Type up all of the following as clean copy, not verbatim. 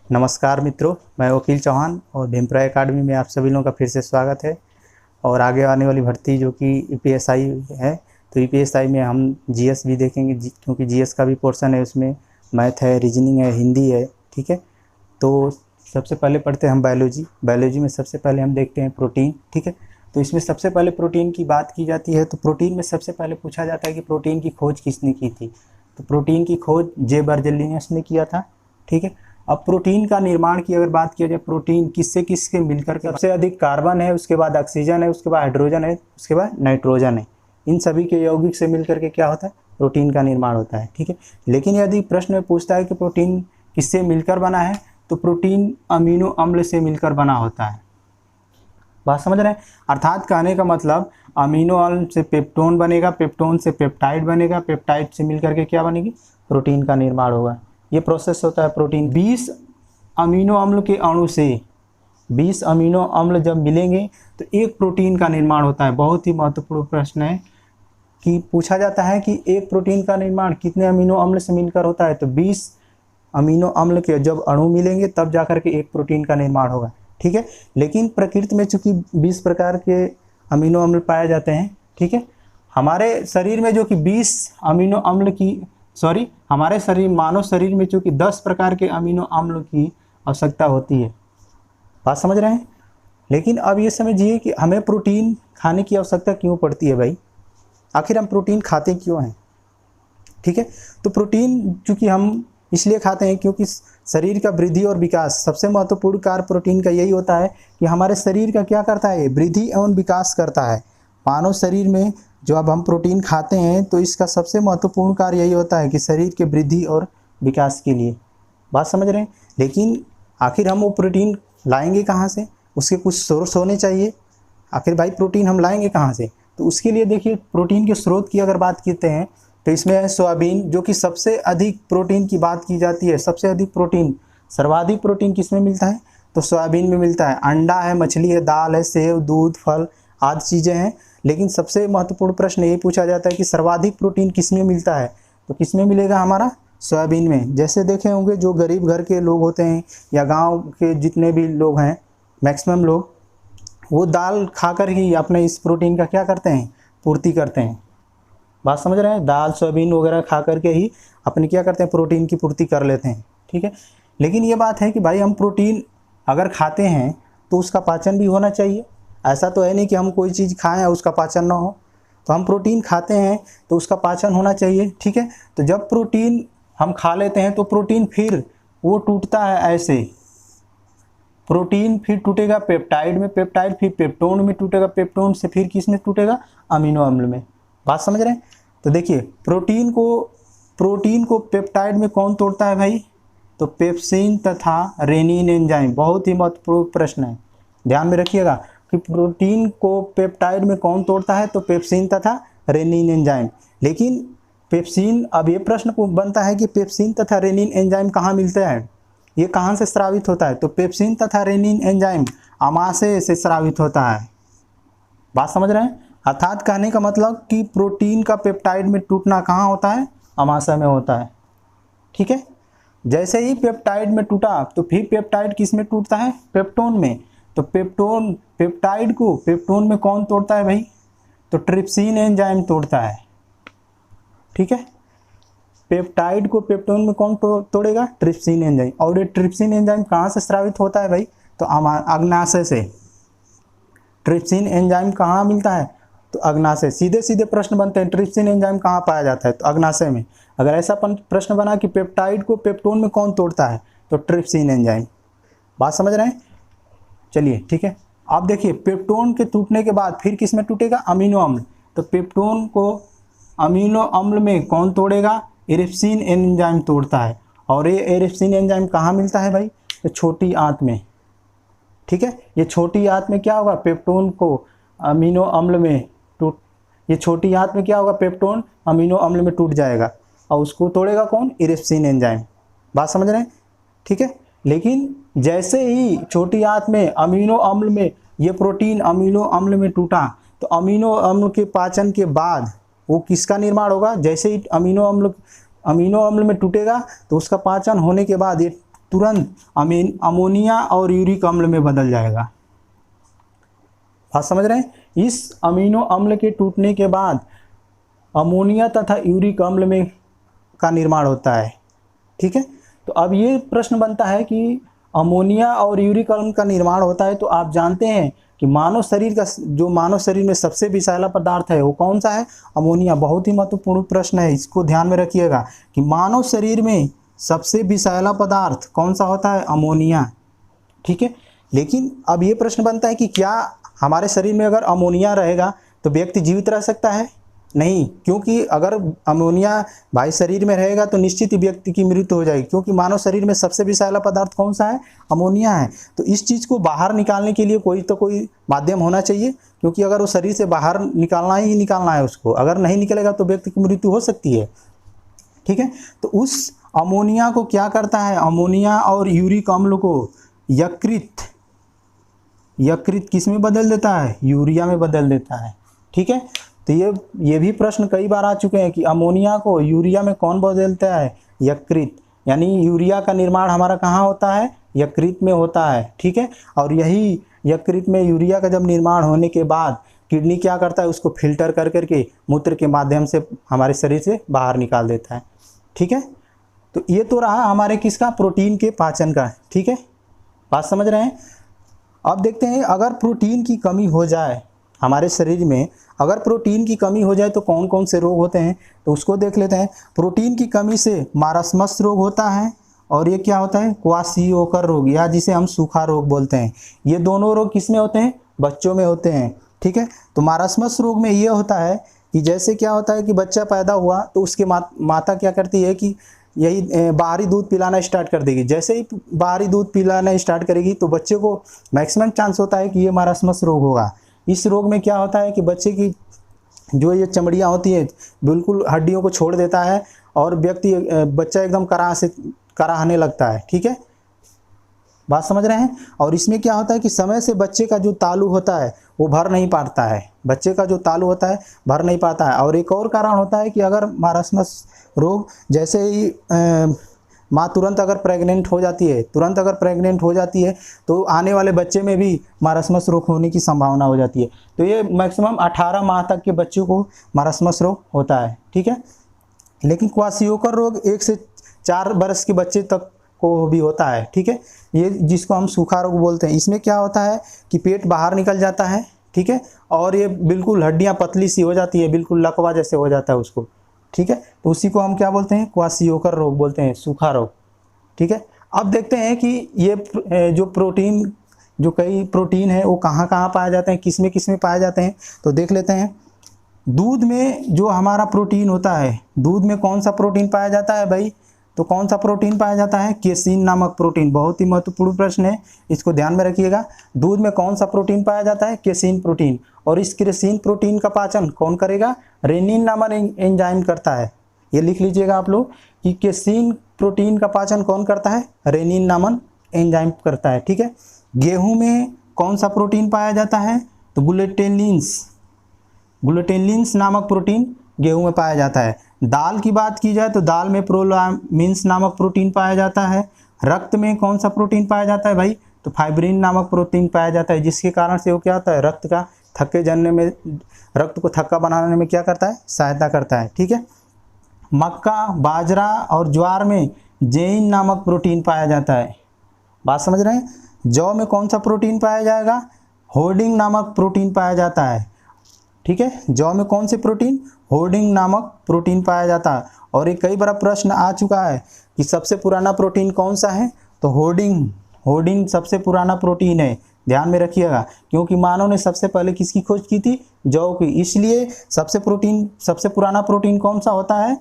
नमस्कार मित्रों, मैं वकील चौहान और भीमप्रा एकेडमी में आप सभी लोगों का फिर से स्वागत है। और आगे आने वाली भर्ती जो कि यूपीएसआई है, तो यूपीएसआई में हम जीएस भी देखेंगे क्योंकि जीएस का भी पोर्शन है, उसमें मैथ है, रीजनिंग है, हिंदी है। ठीक है, तो सबसे पहले पढ़ते हैं हम बायोलॉजी में सबसे पहले हम देखते हैं प्रोटीन। ठीक है, तो इसमें सबसे पहले प्रोटीन की बात की जाती है। तो प्रोटीन में सबसे पहले पूछा जाता है कि प्रोटीन की खोज किसने की थी। तो प्रोटीन की खोज जे बर्ज़ेलियस ने किया था। ठीक है, अब प्रोटीन का निर्माण की अगर बात किया जाए, प्रोटीन किससे किसके मिलकर के सबसे अधिक कार्बन है, उसके बाद ऑक्सीजन है, उसके बाद हाइड्रोजन है, उसके बाद नाइट्रोजन है। इन सभी के यौगिक से मिलकर के क्या होता है, प्रोटीन का निर्माण होता है। ठीक है, लेकिन यदि प्रश्न में पूछता है कि प्रोटीन किससे मिलकर बना है, तो प्रोटीन अमीनो अम्ल से मिलकर बना होता है। बात समझ रहे हैं? अर्थात कहने का मतलब अमीनो अम्ल से पेप्टोन बनेगा, पेप्टोन से पेप्टाइड बनेगा, पेप्टाइड से मिलकर के क्या बनेगी, प्रोटीन का निर्माण होगा। ये प्रोसेस होता है प्रोटीन। 20 अमीनो अम्ल के अणु से 20 अमीनो अम्ल जब मिलेंगे तो एक प्रोटीन का निर्माण होता है। बहुत ही महत्वपूर्ण प्रश्न है कि पूछा जाता है कि एक प्रोटीन का निर्माण कितने अमीनो अम्ल से मिलकर होता है। तो 20 अमीनो अम्ल के जब अणु मिलेंगे तब जाकर के एक प्रोटीन का निर्माण होगा। ठीक है, लेकिन प्रकृति में चूंकि 20 प्रकार के अमीनो अम्ल पाए जाते हैं, ठीक है, हमारे शरीर में जो कि 20 अमीनो अम्ल की हमारे शरीर मानव शरीर में चूंकि 10 प्रकार के अमीनो अम्ल की आवश्यकता होती है। बात समझ रहे हैं? लेकिन अब ये समझिए कि हमें प्रोटीन खाने की आवश्यकता क्यों पड़ती है भाई, आखिर हम प्रोटीन खाते क्यों हैं। ठीक है, तो प्रोटीन चूंकि हम इसलिए खाते हैं क्योंकि शरीर का वृद्धि और विकास, सबसे महत्वपूर्ण कार्य प्रोटीन का यही होता है कि हमारे शरीर का क्या करता है, वृद्धि एवं विकास करता है। मानव शरीर में जो अब हम प्रोटीन खाते हैं तो इसका सबसे महत्वपूर्ण कार्य यही होता है कि शरीर के वृद्धि और विकास के लिए। बात समझ रहे हैं? लेकिन आखिर हम वो प्रोटीन लाएंगे कहाँ से, उसके कुछ सोर्स होने चाहिए। आखिर भाई प्रोटीन हम लाएंगे कहाँ से, तो उसके लिए देखिए प्रोटीन के स्रोत की अगर बात करते हैं तो इसमें है सोयाबीन, जो कि सबसे अधिक प्रोटीन की बात की जाती है। सबसे अधिक प्रोटीन, सर्वाधिक प्रोटीन किसमें मिलता है, तो सोयाबीन में मिलता है। अंडा है, मछली है, दाल है, सेव, दूध, फल आदि चीज़ें हैं। लेकिन सबसे महत्वपूर्ण प्रश्न ये पूछा जाता है कि सर्वाधिक प्रोटीन किसमें मिलता है, तो किसमें मिलेगा, हमारा सोयाबीन में। जैसे देखे होंगे जो गरीब घर के लोग होते हैं या गाँव के जितने भी लोग हैं, मैक्सिमम लोग वो दाल खाकर ही अपने इस प्रोटीन का क्या करते हैं, पूर्ति करते हैं। बात समझ रहे हैं? दाल सोयाबीन वगैरह खा करके ही अपनी क्या करते हैं, प्रोटीन की पूर्ति कर लेते हैं। ठीक है, लेकिन ये बात है कि भाई हम प्रोटीन अगर खाते हैं तो उसका पाचन भी होना चाहिए। ऐसा तो है नहीं कि हम कोई चीज़ खाएं और उसका पाचन ना हो। तो हम प्रोटीन खाते हैं तो उसका पाचन होना चाहिए। ठीक है, तो जब प्रोटीन हम खा लेते हैं तो प्रोटीन फिर वो टूटता है ऐसे, प्रोटीन फिर टूटेगा पेप्टाइड में, पेप्टाइड फिर पेप्टोन में टूटेगा, पेप्टोन से फिर किस में टूटेगा, अमीनो अम्ल में। बात समझ रहे हैं? तो देखिए प्रोटीन को पेप्टाइड में कौन तोड़ता है भाई, तो पेप्सिन तथा रेनिन एंजाइम। बहुत ही महत्वपूर्ण प्रश्न है, ध्यान में रखिएगा कि प्रोटीन को पेप्टाइड में कौन तोड़ता है, तो पेप्सिन तथा रेनिन एंजाइम। लेकिन पेप्सिन, अब ये प्रश्न बनता है कि पेप्सिन तथा रेनिन एंजाइम कहाँ मिलते हैं, ये कहाँ से स्रावित होता है, तो पेप्सिन तथा रेनिन एंजाइम आमाशय से स्रावित होता है। बात समझ रहे हैं? अर्थात कहने का मतलब कि प्रोटीन का पेप्टाइड में टूटना कहाँ होता है, आमाशय में होता है। ठीक है, जैसे ही पेप्टाइड में टूटा तो फिर पेप्टाइड किस में टूटता है, पेप्टोन में। तो पेप्टाइड को पेप्टोन में कौन तोड़ता है भाई, तो ट्रिप्सिन एंजाइम तोड़ता है। ठीक है, पेप्टाइड को पेप्टोन में कौन तोड़ेगा, ट्रिप्सिन एंजाइम। और ये ट्रिप्सिन एंजाइम कहाँ से स्रावित होता है भाई, तो अग्नाशय से। ट्रिप्सिन एंजाइम कहाँ मिलता है, तो अग्नाशय। सीधे सीधे प्रश्न बनते हैं, ट्रिप्सिन एंजाइम कहाँ पाया जाता है, तो अग्नाशय में। अगर ऐसा प्रश्न बना कि पेप्टाइड को पेप्टोन में कौन तोड़ता है, तो ट्रिप्सिन एंजाइम। बात समझ रहे हैं? चलिए ठीक है, अब देखिए पेप्टोन के टूटने के बाद फिर किस में टूटेगा, अमीनो अम्ल। तो पेप्टोन को अमीनो अम्ल में कौन तोड़ेगा, एरिप्सिन एंजाइम तोड़ता है। और ये एरिप्सिन एंजाइम कहाँ मिलता है भाई, तो छोटी आंत में। ठीक है, ये छोटी आंत में क्या होगा, पेप्टोन को अमीनो अम्ल में ये छोटी आंत में क्या होगा, पेप्टोन अमीनो अम्ल में टूट जाएगा और उसको तोड़ेगा कौन, एरिप्सिन एंजाइम। बात समझ रहे हैं? ठीक है, लेकिन जैसे ही छोटी आंत में अमीनो अम्ल में ये प्रोटीन अमीनो अम्ल में टूटा, तो अमीनो अम्ल के पाचन के बाद वो किसका निर्माण होगा, जैसे ही अमीनो अम्ल में टूटेगा तो उसका पाचन होने के बाद ये तुरंत अमोनिया और यूरिक अम्ल में बदल जाएगा। बात समझ रहे हैं? इस अमीनो अम्ल के टूटने के बाद अमोनिया तथा यूरिक अम्ल में का निर्माण होता है। ठीक है, तो अब ये प्रश्न बनता है कि अमोनिया और यूरिक अम्ल का निर्माण होता है, तो आप जानते हैं कि मानव शरीर में सबसे विषैला पदार्थ है वो कौन सा है? अमोनिया। बहुत ही महत्वपूर्ण प्रश्न है, इसको ध्यान में रखिएगा कि मानव शरीर में सबसे विषैला पदार्थ कौन सा होता है? अमोनिया। ठीक है, लेकिन अब ये प्रश्न बनता है कि क्या हमारे शरीर में अगर अमोनिया रहेगा तो व्यक्ति जीवित रह सकता है? नहीं, क्योंकि अगर अमोनिया भाई शरीर में रहेगा तो निश्चित ही व्यक्ति की मृत्यु हो जाएगी, क्योंकि मानव शरीर में सबसे विषैला पदार्थ कौन सा है? अमोनिया है। तो इस चीज़ को बाहर निकालने के लिए कोई माध्यम होना चाहिए, क्योंकि अगर वो शरीर से बाहर निकालना ही निकालना है उसको, अगर नहीं निकलेगा तो व्यक्ति की मृत्यु हो सकती है। ठीक है, तो उस अमोनिया को क्या करता है? अमोनिया और यूरिक अम्ल को यकृत किस में बदल देता है? यूरिया में बदल देता है। ठीक है, तो ये भी प्रश्न कई बार आ चुके हैं कि अमोनिया को यूरिया में कौन बदलता है? यकृत। यानी यूरिया का निर्माण हमारा कहाँ होता है? यकृत में होता है। ठीक है, और यही यकृत में यूरिया का जब निर्माण होने के बाद किडनी क्या करता है? उसको फिल्टर कर करके मूत्र के माध्यम से हमारे शरीर से बाहर निकाल देता है। ठीक है, तो ये तो रहा हमारे किसका? प्रोटीन के पाचन का। ठीक है, बात समझ रहे हैं? अब देखते हैं अगर प्रोटीन की कमी हो जाए हमारे शरीर में, अगर प्रोटीन की कमी हो जाए तो कौन कौन से रोग होते हैं, तो उसको देख लेते हैं। प्रोटीन की कमी से मारास्मस रोग होता है, और ये क्या होता है? क्वाशियोकर रोग, या जिसे हम सूखा रोग बोलते हैं। ये दोनों रोग किस में होते हैं? बच्चों में होते हैं। ठीक है, तो मारास्मस रोग में ये होता है कि जैसे क्या होता है कि बच्चा पैदा हुआ तो उसके माता क्या करती है कि यही बाहरी दूध पिलाना स्टार्ट कर देगी। जैसे ही बाहरी दूध पिलाना स्टार्ट करेगी तो बच्चे को मैक्सिमम चांस होता है कि ये मारास्मस रोग होगा। इस रोग में क्या होता है कि बच्चे की जो ये चमड़ियाँ होती है बिल्कुल हड्डियों को छोड़ देता है, और बच्चा एकदम कराहने लगता है। ठीक है, बात समझ रहे हैं? और इसमें क्या होता है कि समय से बच्चे का जो तालू होता है वो भर नहीं पाता है, बच्चे का जो तालू होता है भर नहीं पाता है। और एक और कारण होता है कि अगर मारास्मस रोग जैसे ही माँ तुरंत अगर प्रेग्नेंट हो जाती है तो आने वाले बच्चे में भी मारास्मस रोग होने की संभावना हो जाती है। तो ये मैक्सिमम 18 माह तक के बच्चों को मारास्मस रोग होता है। ठीक है, लेकिन क्वाशियोकर रोग 1 से 4 वर्ष के बच्चे तक को भी होता है। ठीक है, ये जिसको हम सूखा रोग बोलते हैं। इसमें क्या होता है कि पेट बाहर निकल जाता है। ठीक है, और ये बिल्कुल हड्डियाँ पतली सी हो जाती है, बिल्कुल लकवा जैसे हो जाता है उसको। ठीक है, तो उसी को हम क्या बोलते हैं? क्वाशियोकर रोग बोलते हैं, सूखा रोग। ठीक है, अब देखते हैं कि ये जो कई प्रोटीन है वो कहाँ कहाँ पाए जाते हैं, किस में पाए जाते हैं, तो देख लेते हैं। दूध में जो हमारा प्रोटीन होता है, दूध में कौन सा प्रोटीन पाया जाता है भाई? तो कौन सा प्रोटीन पाया जाता है? केसीन नामक प्रोटीन। बहुत ही महत्वपूर्ण प्रश्न है, इसको ध्यान में रखिएगा। दूध में कौन सा प्रोटीन पाया जाता है? Casein protein. और इस केसीन प्रोटीन का पाचन कौन करेगा? रेनिन नामक एंजाइम करता है। ये लिख लीजिएगा आप लोग कि केसीन प्रोटीन का पाचन कौन करता है? रेनिन नामक एंजाइम करता है। ठीक है, गेहूं में कौन सा प्रोटीन पाया जाता है? तो ग्लूटेलिन्स नामक प्रोटीन गेहूं में पाया जाता है। दाल की बात की जाए तो दाल में प्रोलामिन्स नामक प्रोटीन पाया जाता है। रक्त में कौन सा प्रोटीन पाया जाता है भाई? तो फाइब्रिन नामक प्रोटीन पाया जाता है, जिसके कारण से वो क्या होता है? रक्त को थक्का बनाने में क्या करता है? सहायता करता है। ठीक है, मक्का, बाजरा और ज्वार में जेइन नामक प्रोटीन पाया जाता है। बात समझ रहे हैं? जौ में कौन सा प्रोटीन पाया जाएगा? होर्डिंग नामक प्रोटीन पाया जाता है। ठीक है, जौ में कौन से प्रोटीन? होर्डिंग नामक प्रोटीन पाया जाता है। और एक कई बार प्रश्न आ चुका है कि सबसे पुराना प्रोटीन कौन सा है? तो होर्डिंग सबसे पुराना प्रोटीन है। ध्यान में रखिएगा, क्योंकि मानव ने सबसे पहले किसकी खोज की थी? जौ की। इसलिए सबसे पुराना प्रोटीन कौन सा होता है?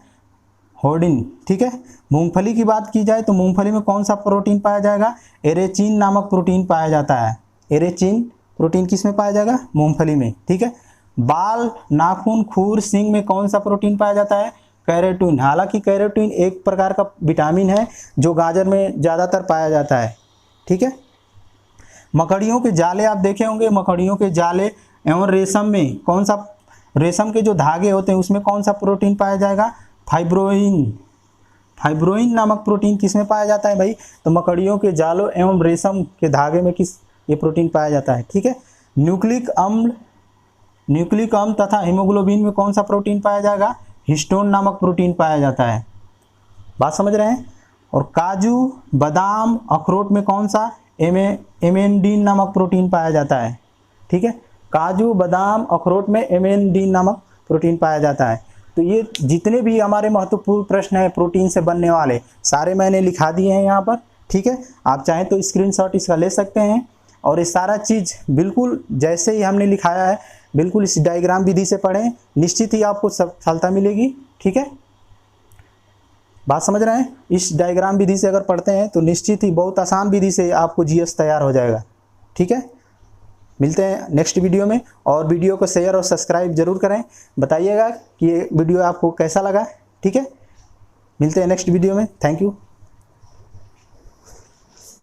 होर्डिंग। ठीक है, मूंगफली की बात की जाए तो मूंगफली में कौन सा प्रोटीन पाया जाएगा? एरेचिन नामक प्रोटीन पाया जाता है। एरेचिन प्रोटीन किस में पाया जाएगा? मूंगफली में। ठीक है, बाल, नाखून, खुर, सींग में कौन सा प्रोटीन पाया जाता है? कैरोटीन। हालांकि कैरोटीन एक प्रकार का विटामिन है जो गाजर में ज़्यादातर पाया जाता है। ठीक है, मकड़ियों के जाले आप देखे होंगे, मकड़ियों के जाले एवं रेशम में कौन सा, रेशम के जो धागे होते हैं उसमें कौन सा प्रोटीन पाया जाएगा? फाइब्रोइन। फाइब्रोइन नामक प्रोटीन किसमें पाया जाता है भाई? तो मकड़ियों के जालों एवं रेशम के धागे में ये प्रोटीन पाया जाता है। ठीक है। न्यूक्लिक अम्ल तथा हीमोग्लोबिन में कौन सा प्रोटीन पाया जाएगा? हिस्टोन नामक प्रोटीन पाया जाता है। बात समझ रहे हैं? और काजू, बादाम, अखरोट में कौन सा? एमेंडीन नामक प्रोटीन पाया जाता है। ठीक है। काजू, बादाम, अखरोट में एमेंडीन नामक प्रोटीन पाया जाता है। तो ये जितने भी हमारे महत्वपूर्ण प्रश्न हैं प्रोटीन से बनने वाले, सारे मैंने लिखा दिए हैं यहाँ पर। ठीक है। आप चाहें तो स्क्रीनशॉट इसका ले सकते हैं और ये सारा चीज़ बिल्कुल जैसे ही हमने लिखाया है बिल्कुल इस डायग्राम विधि से पढ़ें, निश्चित ही आपको सफलता मिलेगी। ठीक है। बात समझ रहे हैं? इस डायग्राम विधि से अगर पढ़ते हैं तो निश्चित ही बहुत आसान विधि से आपको जीएस तैयार हो जाएगा। ठीक है। मिलते हैं नेक्स्ट वीडियो में, और वीडियो को शेयर और सब्सक्राइब जरूर करें। बताइएगा कि ये वीडियो आपको कैसा लगा। ठीक है। मिलते हैं नेक्स्ट वीडियो में। Thank you.